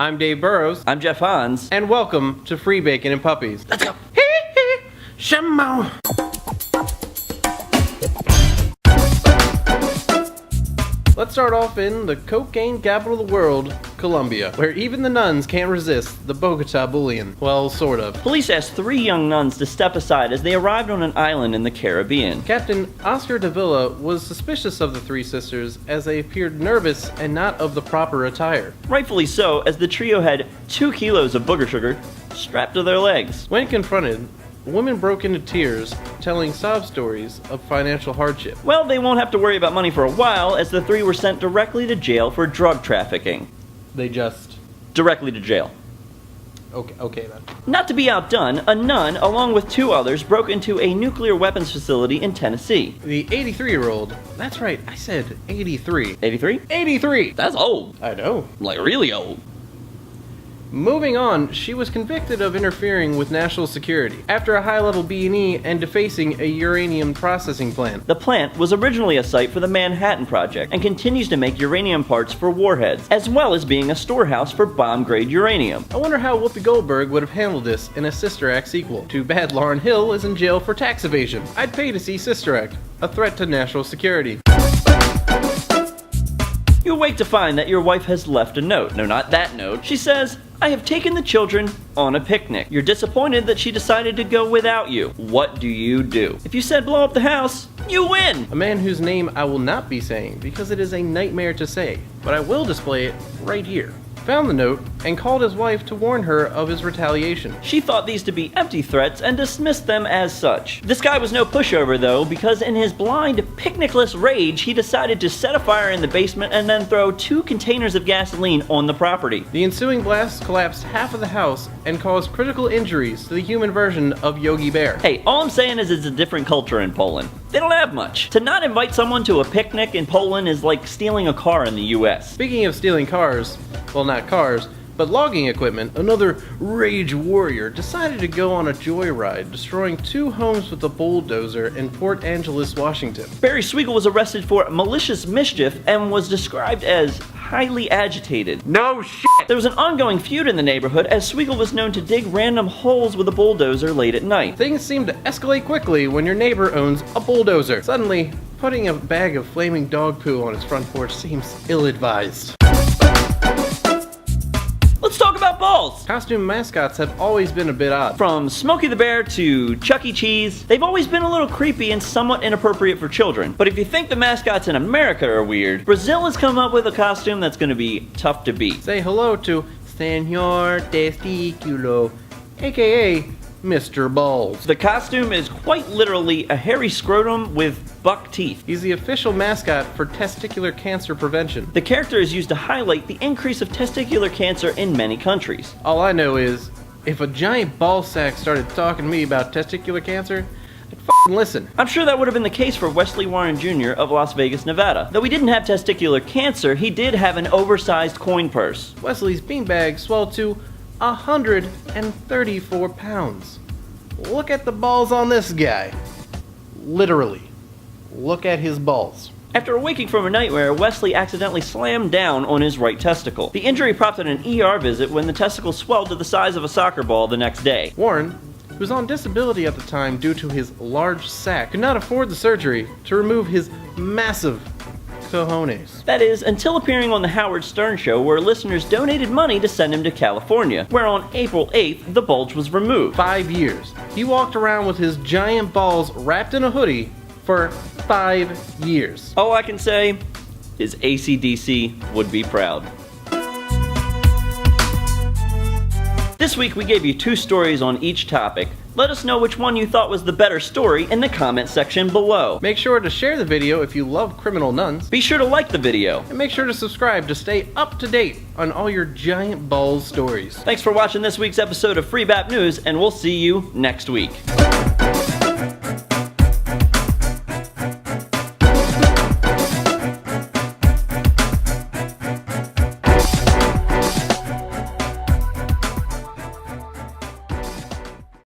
I'm Dave Burrows. I'm Jeff Hans. And welcome to Free Bacon and Puppies. Let's go. Shamo. Let's start off in the cocaine capital of the world, Colombia, where even the nuns can't resist the Bogota bullion. Well, sort of. Police asked 3 young nuns to step aside as they arrived on an island in the Caribbean. Captain Oscar Davila was suspicious of the 3 sisters as they appeared nervous and not of the proper attire. Rightfully so, as the trio had 2 kilos of booger sugar strapped to their legs. When confronted, women broke into tears, telling sob stories of financial hardship. Well, they won't have to worry about money for a while, as the 3 were sent directly to jail for drug trafficking. They just... Directly to jail. Okay then. Not to be outdone, a nun, along with 2 others, broke into a nuclear weapons facility in Tennessee. The 83-year-old, that's right, I said 83. 83? 83! That's old. I know. Like, really old. Moving on, she was convicted of interfering with national security after a high-level B&E and defacing a uranium processing plant. The plant was originally a site for the Manhattan Project and continues to make uranium parts for warheads, as well as being a storehouse for bomb-grade uranium. I wonder how Whoopi Goldberg would have handled this in a Sister Act sequel. Too bad Lauryn Hill is in jail for tax evasion. I'd pay to see Sister Act, a threat to national security. You awake to find that your wife has left a note. No, not that note. She says, "I have taken the children on a picnic." You're disappointed that she decided to go without you. What do you do? If you said blow up the house, you win! A man whose name I will not be saying because it is a nightmare to say, but I will display it right here. Found the note and called his wife to warn her of his retaliation. She thought these to be empty threats and dismissed them as such. This guy was no pushover though, because in his blind, picnicless rage, he decided to set a fire in the basement and then throw 2 containers of gasoline on the property. The ensuing blast collapsed half of the house and caused critical injuries to the human version of Yogi Bear. Hey, all I'm saying is it's a different culture in Poland. They don't have much. To not invite someone to a picnic in Poland is like stealing a car in the US. Speaking of stealing cars, well, not cars, but logging equipment, another rage warrior decided to go on a joyride, destroying 2 homes with a bulldozer in Port Angeles, Washington. Barry Swegle was arrested for malicious mischief and was described as highly agitated. No shit! There was an ongoing feud in the neighborhood as Swegle was known to dig random holes with a bulldozer late at night. Things seem to escalate quickly when your neighbor owns a bulldozer. Suddenly, putting a bag of flaming dog poo on his front porch seems ill-advised. Let's talk about balls! Costume mascots have always been a bit odd. From Smokey the Bear to Chuck E. Cheese, they've always been a little creepy and somewhat inappropriate for children. But if you think the mascots in America are weird, Brazil has come up with a costume that's gonna be tough to beat. Say hello to Senor Testicular, aka Mr. Balls. The costume is quite literally a hairy scrotum with buck teeth. He's the official mascot for testicular cancer prevention. The character is used to highlight the increase of testicular cancer in many countries. All I know is, if a giant ball sack started talking to me about testicular cancer, I'd f***ing listen. I'm sure that would have been the case for Wesley Warren Jr. of Las Vegas, Nevada. Though he didn't have testicular cancer, he did have an oversized coin purse. Wesley's beanbag swelled to 134 pounds. Look at the balls on this guy. Literally. Look at his balls. After awaking from a nightmare, Wesley accidentally slammed down on his right testicle. The injury prompted an ER visit when the testicle swelled to the size of a soccer ball the next day. Warren, who was on disability at the time due to his large sack, could not afford the surgery to remove his massive cojones. That is, until appearing on the Howard Stern Show, where listeners donated money to send him to California, where on April 8th, the bulge was removed. 5 years. He walked around with his giant balls wrapped in a hoodie for 5 years. All I can say is AC/DC would be proud. This week we gave you 2 stories on each topic. Let us know which one you thought was the better story in the comment section below. Make sure to share the video if you love criminal nuns. Be sure to like the video. And make sure to subscribe to stay up to date on all your giant balls stories. Thanks for watching this week's episode of Free Bap News, and we'll see you next week.